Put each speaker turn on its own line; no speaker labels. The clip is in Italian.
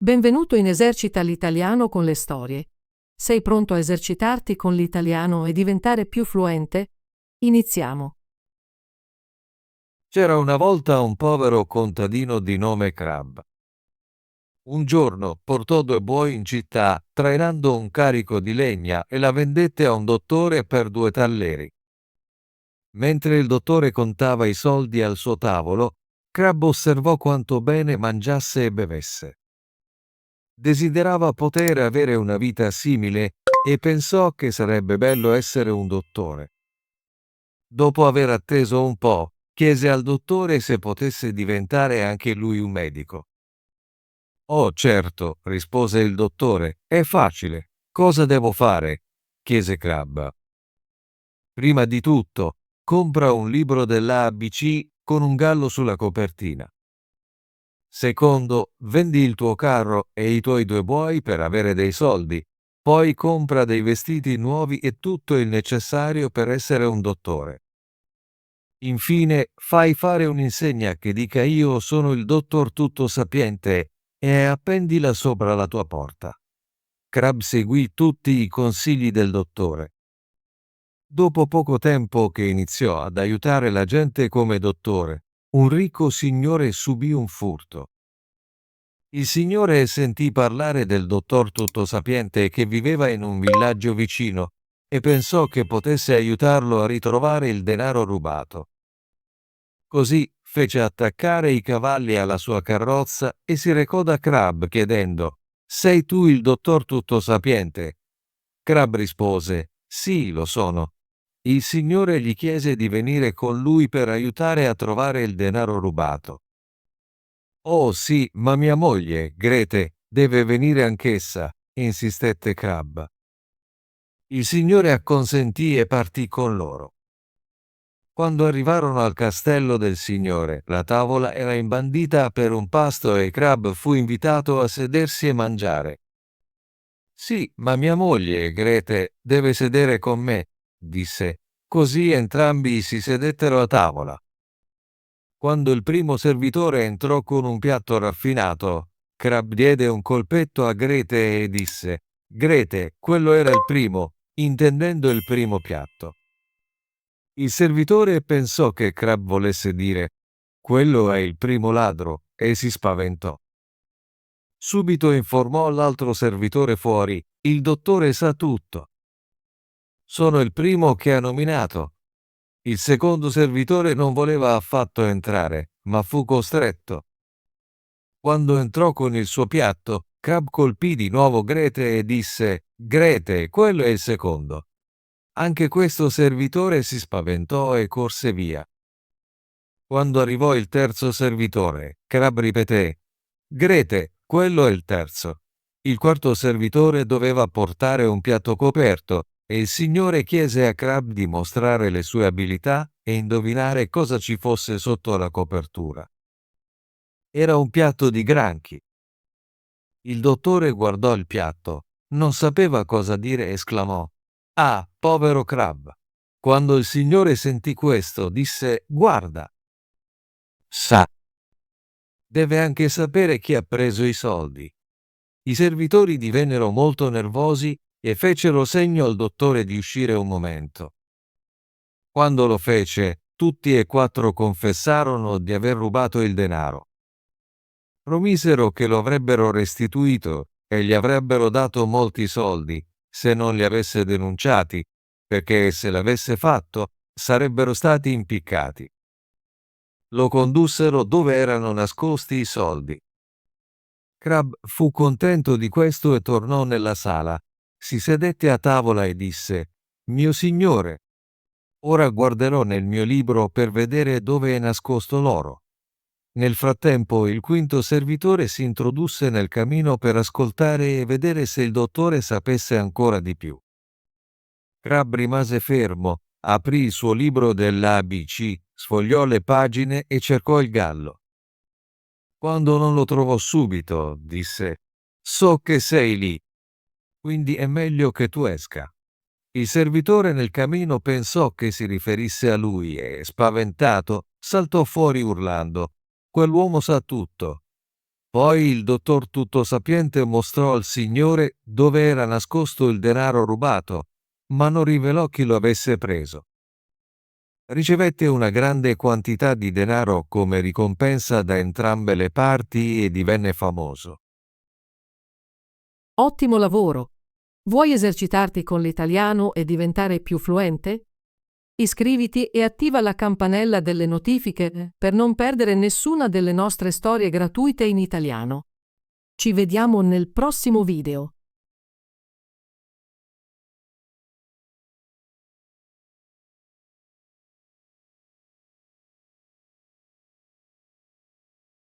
Benvenuto in Esercita l'italiano con le storie. Sei pronto a esercitarti con l'italiano e diventare più fluente? Iniziamo.
C'era una volta un povero contadino di nome Crab. Un giorno portò 2 buoi in città, trainando un carico di legna, e la vendette a un dottore per 2 talleri. Mentre il dottore contava i soldi al suo tavolo, Crab osservò quanto bene mangiasse e bevesse. Desiderava poter avere una vita simile e pensò che sarebbe bello essere un dottore. Dopo aver atteso un po', chiese al dottore se potesse diventare anche lui un medico. «Oh, certo», rispose il dottore, «è facile. Cosa devo fare?» chiese Crab. «Prima di tutto, compra un libro dell'ABC con un gallo sulla copertina. Secondo, vendi il tuo carro e i tuoi 2 buoi per avere dei soldi. Poi compra dei vestiti nuovi e tutto il necessario per essere un dottore. Infine, fai fare un'insegna che dica io sono il dottor tutto sapiente e appendila sopra la tua porta». Crab seguì tutti i consigli del dottore. Dopo poco tempo che iniziò ad aiutare la gente come dottore, un ricco signore subì un furto. Il signore sentì parlare del dottor tutto sapiente che viveva in un villaggio vicino e pensò che potesse aiutarlo a ritrovare il denaro rubato. Così fece attaccare i cavalli alla sua carrozza e si recò da Crab chiedendo: «Sei tu il dottor tutto sapiente?» Crab rispose: «Sì, lo sono». Il signore gli chiese di venire con lui per aiutare a trovare il denaro rubato. «Oh sì, ma mia moglie, Grete, deve venire anch'essa», insistette Crab. Il signore acconsentì e partì con loro. Quando arrivarono al castello del signore, la tavola era imbandita per un pasto e Crab fu invitato a sedersi e mangiare. «Sì, ma mia moglie, Grete, deve sedere con me», disse. Così entrambi si sedettero a tavola. Quando il primo servitore entrò con un piatto raffinato, Crab diede un colpetto a Grete e disse: «Grete, quello era il primo», intendendo il primo piatto. Il servitore pensò che Crab volesse dire: «Quello è il primo ladro», e si spaventò. Subito informò l'altro servitore fuori: «Il dottore sa tutto. Sono il primo che ha nominato». Il secondo servitore non voleva affatto entrare, ma fu costretto. Quando entrò con il suo piatto, Crab colpì di nuovo Grete e disse: «Grete, quello è il secondo». Anche questo servitore si spaventò e corse via. Quando arrivò il terzo servitore, Crab ripeté: «Grete, quello è il terzo». Il quarto servitore doveva portare un piatto coperto e il signore chiese a Crab di mostrare le sue abilità e indovinare cosa ci fosse sotto la copertura. Era un piatto di granchi. Il dottore guardò il piatto, non sapeva cosa dire e esclamò: «Ah, povero Crab». Quando il signore sentì questo, disse: «Guarda, sa, deve anche sapere chi ha preso i soldi». I servitori divennero molto nervosi e fecero segno al dottore di uscire un momento. Quando lo fece, tutti e 4 confessarono di aver rubato il denaro. Promisero che lo avrebbero restituito e gli avrebbero dato molti soldi se non li avesse denunciati, perché se l'avesse fatto sarebbero stati impiccati. Lo condussero dove erano nascosti i soldi. Crab fu contento di questo e tornò nella sala. Si sedette a tavola e disse: «Mio signore, ora guarderò nel mio libro per vedere dove è nascosto l'oro». Nel frattempo il quinto servitore si introdusse nel camino per ascoltare e vedere se il dottore sapesse ancora di più. Crab rimase fermo, aprì il suo libro dell'ABC, sfogliò le pagine e cercò il gallo. Quando non lo trovò subito, disse: «So che sei lì, quindi è meglio che tu esca». Il servitore nel camino pensò che si riferisse a lui e, spaventato, saltò fuori urlando: «Quell'uomo sa tutto». Poi il dottor tutto sapiente mostrò al signore dove era nascosto il denaro rubato, ma non rivelò chi lo avesse preso. Ricevette una grande quantità di denaro come ricompensa da entrambe le parti e divenne famoso.
Ottimo lavoro! Vuoi esercitarti con l'italiano e diventare più fluente? Iscriviti e attiva la campanella delle notifiche per non perdere nessuna delle nostre storie gratuite in italiano. Ci vediamo nel prossimo video.